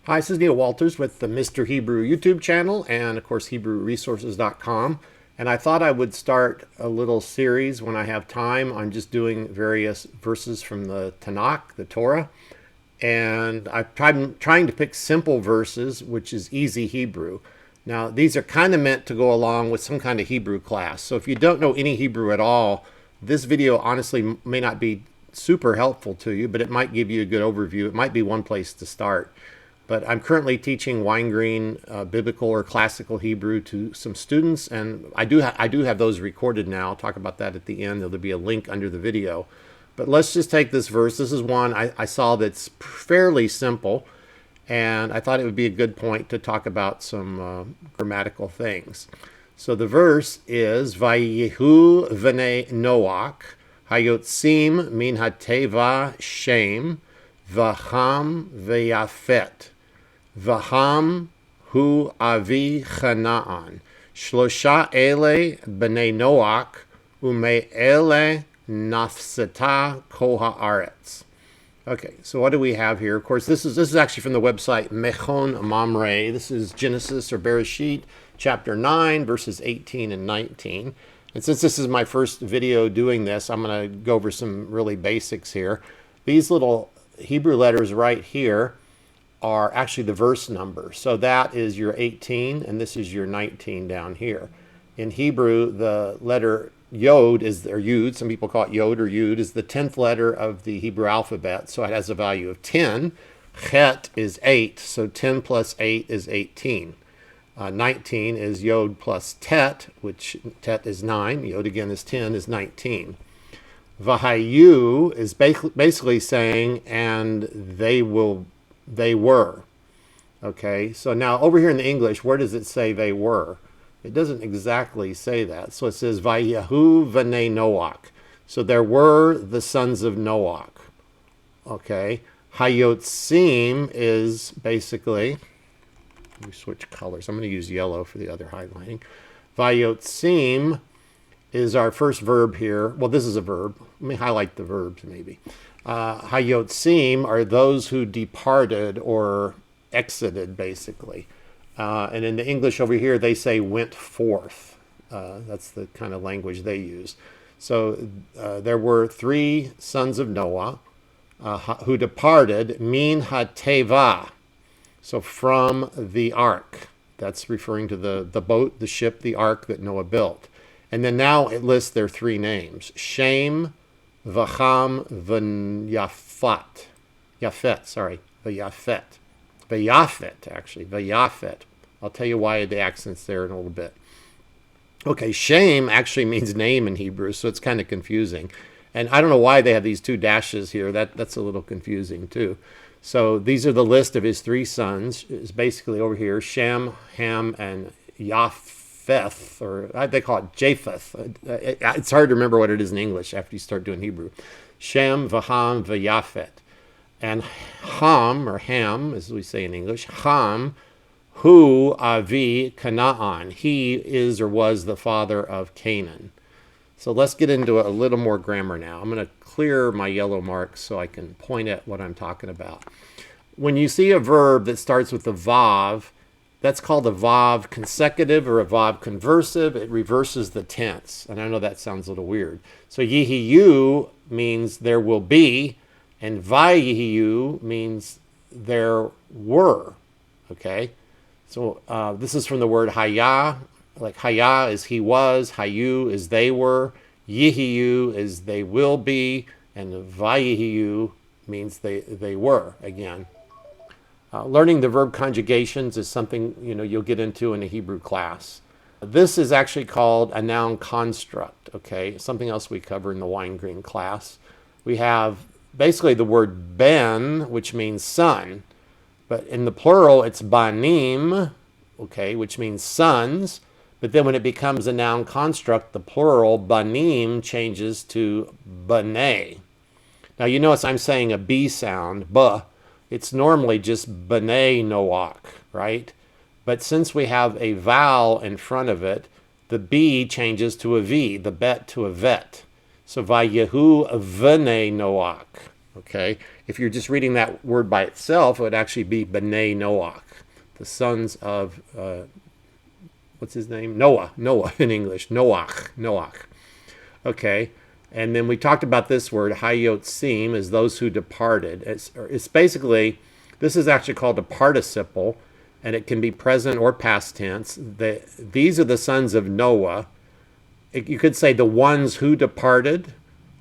Hi, this is Neil Walters with the Mr. Hebrew YouTube channel and, of course, HebrewResources.com. And I thought I would start a little series when I have time on just doing various verses from the Tanakh, the Torah. And I'm trying to pick simple verses, which is easy Hebrew. Now, these are kind of meant to go along with some kind of Hebrew class. So if you don't know any Hebrew at all, this video honestly may not be super helpful to you, but it might give you a good overview. It might be one place to start. But I'm currently teaching wine green biblical or classical Hebrew to some students, and I do have those recorded now. I'll talk about that at the end. There'll be a link under the video. But let's just take this verse. This is one I saw that's fairly simple, and I thought it would be a good point to talk about some grammatical things. So the verse is Vayehu v'nei Noach hayotzim min hateva shem v'ham v'yafet. V'ham hu avi Chanaan. Shlosha ele b'nei Noach ume ele nafseta kol haaretz. Okay, so what do we have here? Of course, this is actually from the website Mechon Mamre. This is Genesis or Bereshit, chapter 9, verses 18 and 19. And since this is my first video doing this, I'm going to go over some really basics here. These little Hebrew letters right here are actually the verse number. So that is your 18, and this is your 19 down here. In Hebrew, the letter Yod is, or Yud, some people call it Yod or Yud, is the 10th letter of the Hebrew alphabet, so it has a value of 10. Chet is 8, so 10 plus 8 is 18. 19 is Yod plus Tet, which Tet is 9. Yod again is 10, is 19. Vahayu is basically saying, and they were. Okay, so now over here in the English, where does it say they were? It doesn't exactly say that. So it says Vayehu v'nei Noach. So there were the sons of Noach. Okay, Hayotzim is basically, let me switch colors. I'm going to use yellow for the other highlighting. Vayotzim is our first verb here. Well, this is a verb. Let me highlight the verbs maybe. Hayotzim are those who departed or exited, basically. And in the English over here, they say went forth. That's the kind of language they use. So there were 3 sons of Noah who departed min hateva. So from the ark. That's referring to the boat, the ship, the ark that Noah built. And then now it lists their 3 names. Shem, V'cham, V'yafet. V'yafet. V'yafet, actually. V'yafet. I'll tell you why the accent's there in a little bit. Okay, Shem actually means name in Hebrew, so it's kind of confusing. And I don't know why they have these 2 dashes here. That's a little confusing, too. So these are the list of his 3 sons. It's basically over here, Shem, Ham, and Japheth, or they call it Japheth. It's hard to remember what it is in English after you start doing Hebrew. Shem, V'ham, V'yafet. And Ham, or Ham, as we say in English, Ham, hu avi Canaan. He is or was the father of Canaan. So let's get into a little more grammar now. I'm going to clear my yellow marks so I can point at what I'm talking about. When you see a verb that starts with a vav, that's called a vav consecutive or a vav conversive. It reverses the tense. And I know that sounds a little weird. So yihiyu means there will be, and vayihiyu means there were. Okay? So this is from the word haya. Like haya is he was, hayu is they were, yihiyu is they will be, and vayihiyu means they were again. Learning the verb conjugations is something you'll get into in a Hebrew class. This is actually called a noun construct, okay? Something else we cover in the wine green class. We have basically the word ben, which means son, but in the plural it's banim, okay, which means sons. But then when it becomes a noun construct, the plural banim changes to banei. Now you notice I'm saying a B sound, buh. It's normally just B'nai Noach, right? But since we have a vowel in front of it, the B changes to a V, the bet to a vet. So Vayehu v'nei Noach. Okay, if you're just reading that word by itself, it would actually be B'nai Noach, the sons of what's his name? Noah in English. Noach. Okay, and then we talked about this word Hayotzim as those who departed. It's basically, this is actually called a participle, and it can be present or past tense. These are the sons of Noah. You could say the ones who departed,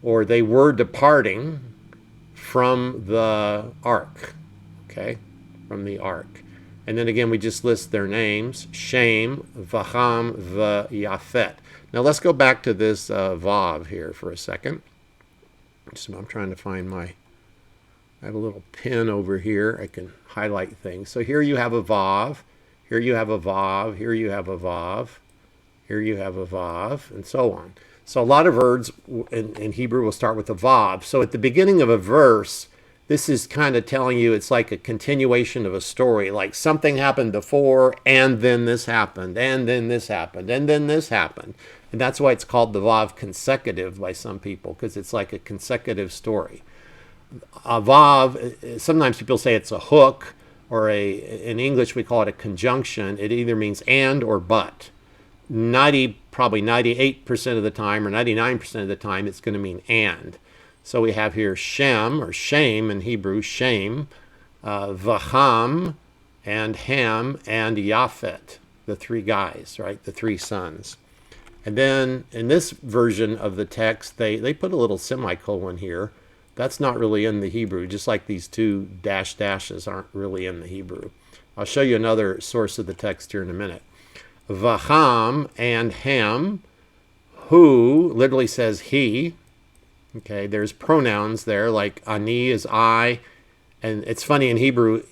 or they were departing from the ark, okay, from the ark. And then again, we just list their names: Shem, Vaham, Yafet. Now let's go back to this Vav here for a second. I'm trying to find I have a little pen over here. I can highlight things. So here you have a Vav, here you have a Vav, here you have a Vav, here you have a Vav, and so on. So a lot of words in Hebrew will start with a Vav. So at the beginning of a verse, this is kind of telling you it's like a continuation of a story, like something happened before, and then this happened, and then this happened, and then this happened. And that's why it's called the Vav consecutive by some people, because it's like a consecutive story. A Vav, sometimes people say it's a hook, or in English we call it a conjunction. It either means and or but. Probably 98% of the time, or 99% of the time, it's going to mean and. So we have here Shem, or Shem in Hebrew, Shem, Vaham, and Ham, and Yafet, the three guys, right? The three sons. And then in this version of the text, they put a little semicolon here. That's not really in the Hebrew, just like these two dashes aren't really in the Hebrew. I'll show you another source of the text here in a minute. Vaham and Ham, who literally says he. Okay, there's pronouns there, like ani is I, and it's funny in Hebrew,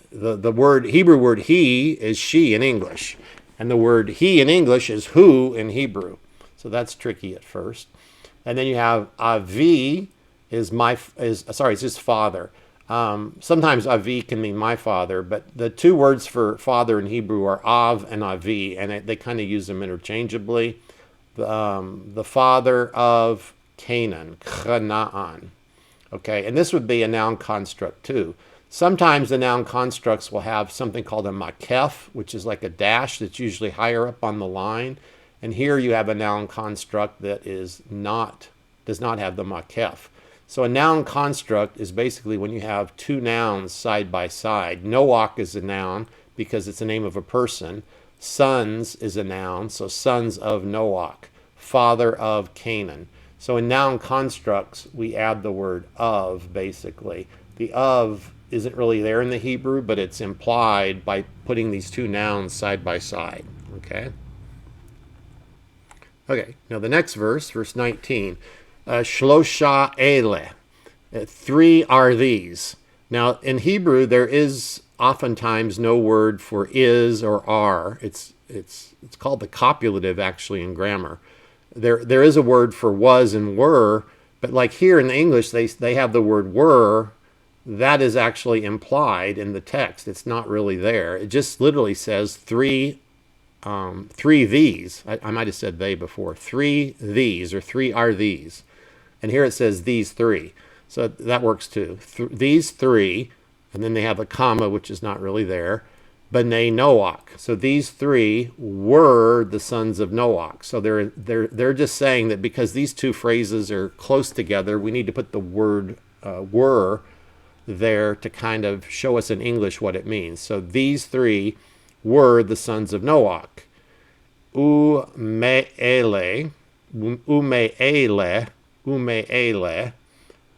the Hebrew word he is she in English, and the word he in English is who in Hebrew. So that's tricky at first. And then you have avi it's just father. Sometimes avi can mean my father, but the two words for father in Hebrew are av and avi, and they kind of use them interchangeably. The father of Canaan, Canaan. Okay, and this would be a noun construct too. Sometimes the noun constructs will have something called a makef, which is like a dash that's usually higher up on the line. And here you have a noun construct that does not have the makef. So a noun construct is basically when you have two nouns side by side. Noach is a noun because it's the name of a person. Sons is a noun, so sons of Noach, father of Canaan. So in noun constructs, we add the word of, basically. The of isn't really there in the Hebrew, but it's implied by putting these two nouns side by side. Okay? Okay, now the next verse, verse 19. Shlosha ele. Three are these. Now, in Hebrew, there is oftentimes no word for is or are. It's called the copulative, actually, in grammar. There is a word for was and were, but like here in the English, they have the word were. That is actually implied in the text. It's not really there. It just literally says three these. I might have said they before. Three these, or three are these. And here it says these three. So that works too. These three, and then they have a comma, which is not really there. B'nai Noach. So these three were the sons of Noach. So they're just saying that because these two phrases are close together, we need to put the word were there to kind of show us in English what it means. So these three were the sons of Noach. Ume'ele,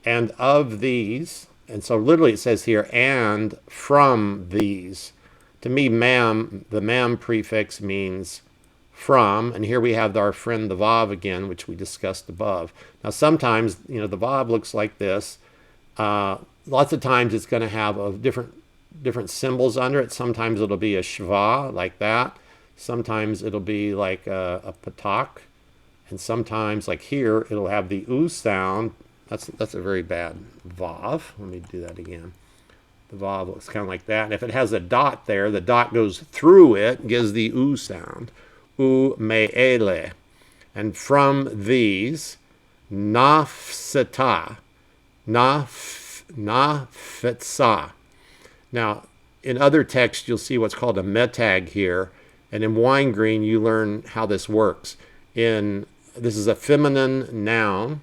and of these, and so literally it says here, and from these. To me, the mam prefix means from, and here we have our friend the vav again, which we discussed above. Now sometimes, the vav looks like this. Lots of times it's going to have different symbols under it. Sometimes it'll be a shva, like that. Sometimes it'll be like a patak. And sometimes, like here, it'll have the oo sound. That's a very bad vav. Let me do that again. The vav looks kind of like that. And if it has a dot there, the dot goes through it, gives the oo sound. U me'ele. And from these, nafseta. nafetsa. Now, in other texts, you'll see what's called a metag here. And in wine green, you learn how this works. This is a feminine noun.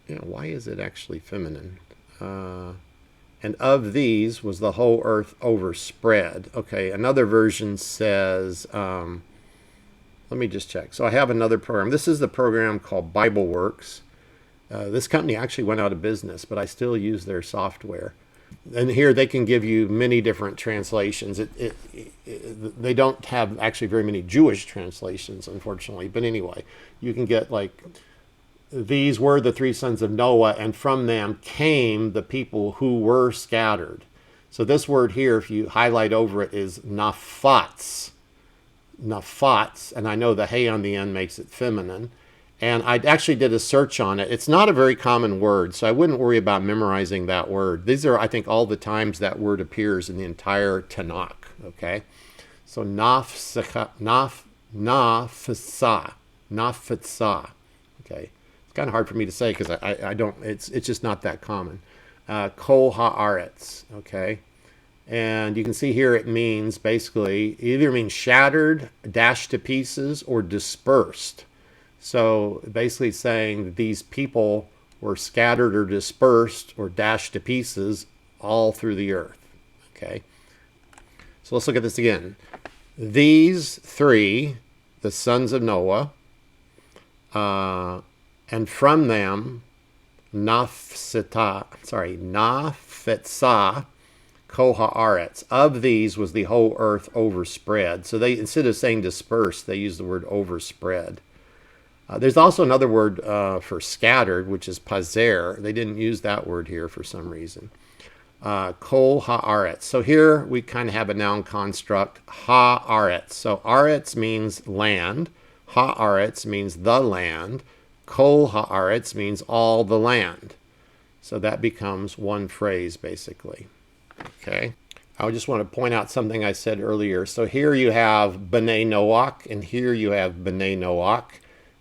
Why is it actually feminine? And of these was the whole earth overspread. Okay, another version says, let me just check. So I have another program. This is the program called BibleWorks. This company actually went out of business, but I still use their software. And here they can give you many different translations. They don't have actually very many Jewish translations, unfortunately. But anyway, you can get like, these were the three sons of Noah, and from them came the people who were scattered. So this word here, if you highlight over it, is nafatz. Nafatz, and I know the hey on the end makes it feminine. And I actually did a search on it. It's not a very common word, so I wouldn't worry about memorizing that word. These are, I think, all the times that word appears in the entire Tanakh, okay? So nafsa, okay? It's kind of hard for me to say because I don't, it's just not that common. Kol haaretz, okay? And you can see here it means basically, it either means shattered, dashed to pieces, or dispersed. So basically saying that these people were scattered or dispersed or dashed to pieces all through the earth. Okay. So let's look at this again. These three, the sons of Noah, and from them, nafetsa, Kohaaretz. Of these was the whole earth overspread. So they, instead of saying dispersed, they use the word overspread. There's also another word for scattered, which is pazer. They didn't use that word here for some reason. Kol haaretz. So here we kind of have a noun construct, haaretz. So aretz means land. Haaretz means the land. Kol haaretz means all the land. So that becomes one phrase, basically. Okay. I just want to point out something I said earlier. So here you have B'nai Noach, and here you have B'nai Noach.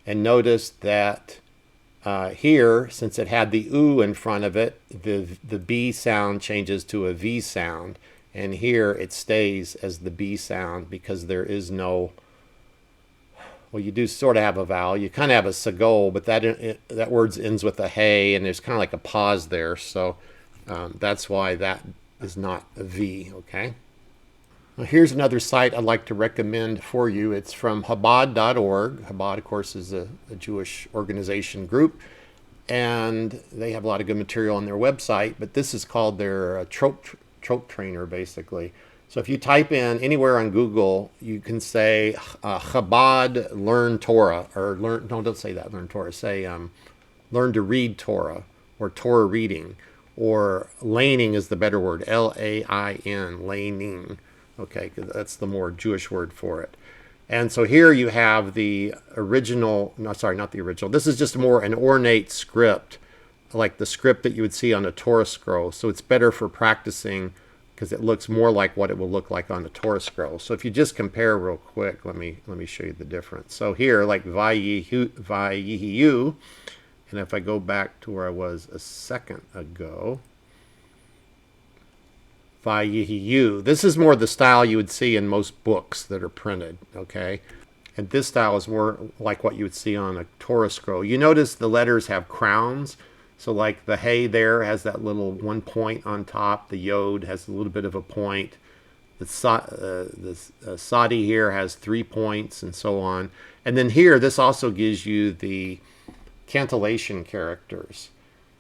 And notice that here, since it had the U in front of it, the B sound changes to a V sound. And here it stays as the B sound because there is no, well, you do sort of have a vowel. You kind of have a sagol, but that word ends with a hey, and there's kind of like a pause there. So that's why that is not a V, okay? Now here's another site I'd like to recommend for you. It's from Chabad.org. Chabad, of course, is a Jewish organization group, and they have a lot of good material on their website, but this is called their trope trainer, basically. So if you type in anywhere on Google, you can say Chabad Learn Torah, or don't say that, Learn Torah. Say Learn to Read Torah, or Torah Reading, or laning is the better word, L-A-I-N, laning. Okay, that's the more Jewish word for it. And so here you have the original, no, sorry, not the original. This is just more an ornate script, like the script that you would see on a Torah scroll. So it's better for practicing because it looks more like what it will look like on a Torah scroll. So if you just compare real quick, let me show you the difference. So here, like Vayihiyu, and if I go back to where I was a second ago, Vayihiyu. This is more the style you would see in most books that are printed, okay? And this style is more like what you would see on a Torah scroll. You notice the letters have crowns. So like the hey there has that little one point on top. The yod has a little bit of a point. The sadi here has 3 points and so on. And then here, this also gives you the cantillation characters.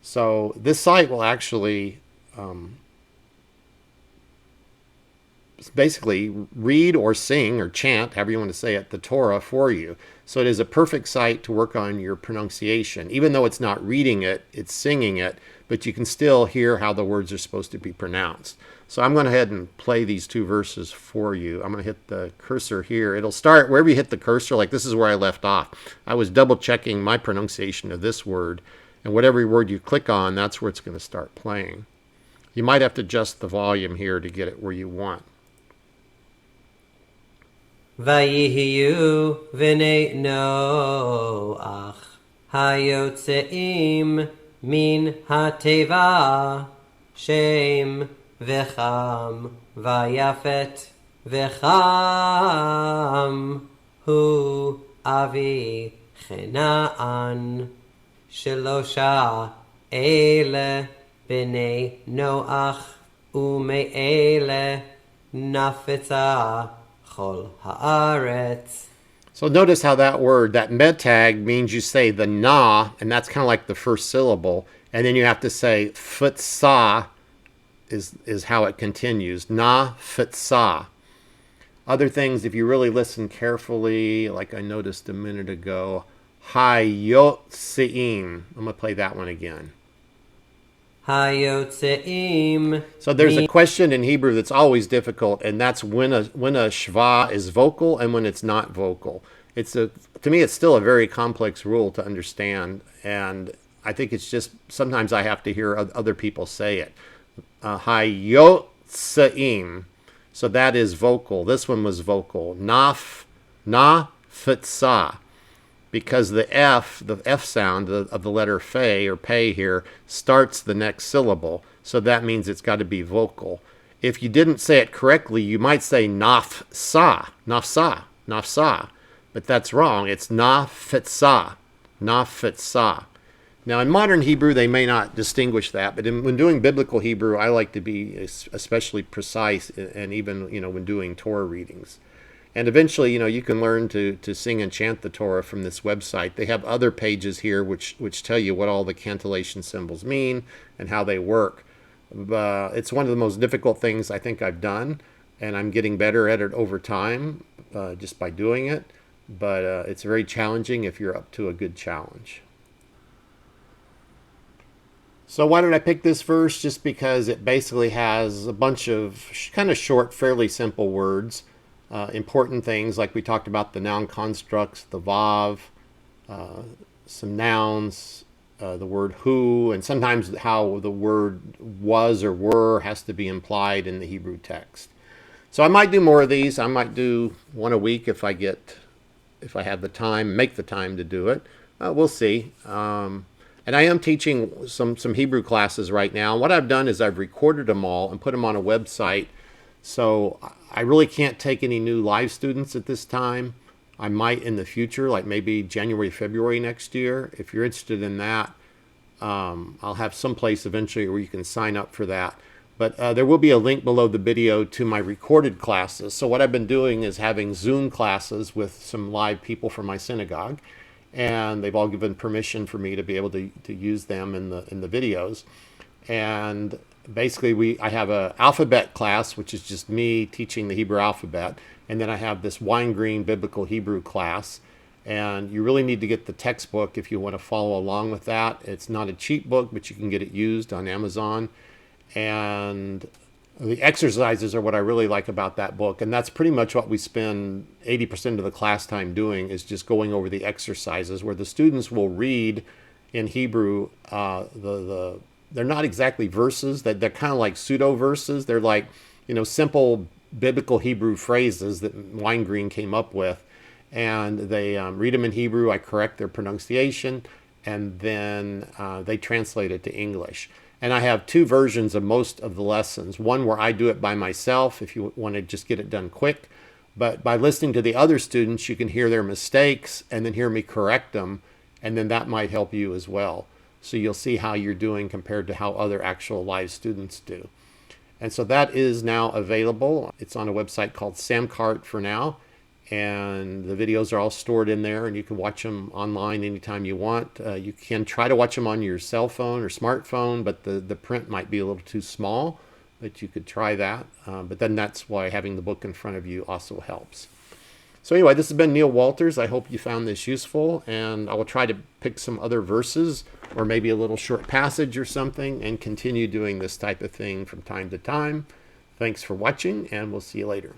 So this site will actually basically read or sing or chant, however you want to say it, the Torah for you. So it is a perfect site to work on your pronunciation. Even though it's not reading it, it's singing it, but you can still hear how the words are supposed to be pronounced. So I'm going to go ahead and play these two verses for you. I'm going to hit the cursor here. It'll start wherever you hit the cursor, like this is where I left off. I was double checking my pronunciation of this word, and whatever word you click on, that's where it's going to start playing. You might have to adjust the volume here to get it where you want. Vayihiyu v'nei Noach hayotzeim min hateva, shem vecham, vayafet vecham, hu avi chenaan, shelosha ele b'nei Noach, ume'ele nafetza chol haaretz. So notice how that word, that metag, means you say the na, and that's kind of like the first syllable, and then you have to say futsa is how it continues. Na futsa. Other things, if you really listen carefully, like I noticed a minute ago, hayotseim. I'm going to play that one again. Hayotzeim. So there's a question in Hebrew that's always difficult, and that's when a shva is vocal and when it's not vocal. To me, it's still a very complex rule to understand, and I think it's just sometimes I have to hear other people say it. Hayotzeim. So that is vocal. This one was vocal. Na futsa. Because the F sound of the letter fe or pay here starts the next syllable. So that means it's got to be vocal. If you didn't say it correctly, you might say nafsa, nafsa, nafsa. But that's wrong. It's nafetsa, nafetsa. Now in modern Hebrew, they may not distinguish that, but when doing biblical Hebrew, I like to be especially precise, and even when doing Torah readings. And eventually, you can learn to sing and chant the Torah from this website. They have other pages here which tell you what all the cantillation symbols mean and how they work. It's one of the most difficult things I think I've done, and I'm getting better at it over time just by doing it. But it's very challenging if you're up to a good challenge. So why did I pick this verse? Just because it basically has a bunch of kind of short, fairly simple words. Important things like we talked about, the noun constructs, the vav, some nouns, the word who, and sometimes how the word was or were has to be implied in the Hebrew text. So I might do more of these. I might do one a week if I have the time, make the time to do it. We'll see. And I am teaching some Hebrew classes right now. What I've done is I've recorded them all and put them on a website. So I really can't take any new live students at this time. I might in the future, like maybe January, February next year. If you're interested in that, I'll have some place eventually where you can sign up for that. But there will be a link below the video to my recorded classes. So what I've been doing is having Zoom classes with some live people from my synagogue. And they've all given permission for me to be able to use them in the videos. And basically I have an alphabet class, which is just me teaching the Hebrew alphabet. And then I have this wine green biblical Hebrew class. And you really need to get the textbook if you want to follow along with that. It's not a cheap book, but you can get it used on Amazon. And the exercises are what I really like about that book. And that's pretty much what we spend 80% of the class time doing, is just going over the exercises where the students will read in Hebrew. They're not exactly verses, they're kind of like pseudo verses. They're like, simple biblical Hebrew phrases that Winegreen came up with. And they read them in Hebrew. I correct their pronunciation, and then they translate it to English. And I have two versions of most of the lessons. One where I do it by myself if you want to just get it done quick. But by listening to the other students, you can hear their mistakes and then hear me correct them. And then that might help you as well. So you'll see how you're doing compared to how other actual live students do. And so that is now available. It's on a website called Samcart for now. And the videos are all stored in there, and you can watch them online anytime you want. You can try to watch them on your cell phone or smartphone, but the print might be a little too small, but you could try that. But then that's why having the book in front of you also helps. So anyway, this has been Neil Walters. I hope you found this useful, and I will try to pick some other verses or maybe a little short passage or something and continue doing this type of thing from time to time. Thanks for watching, and we'll see you later.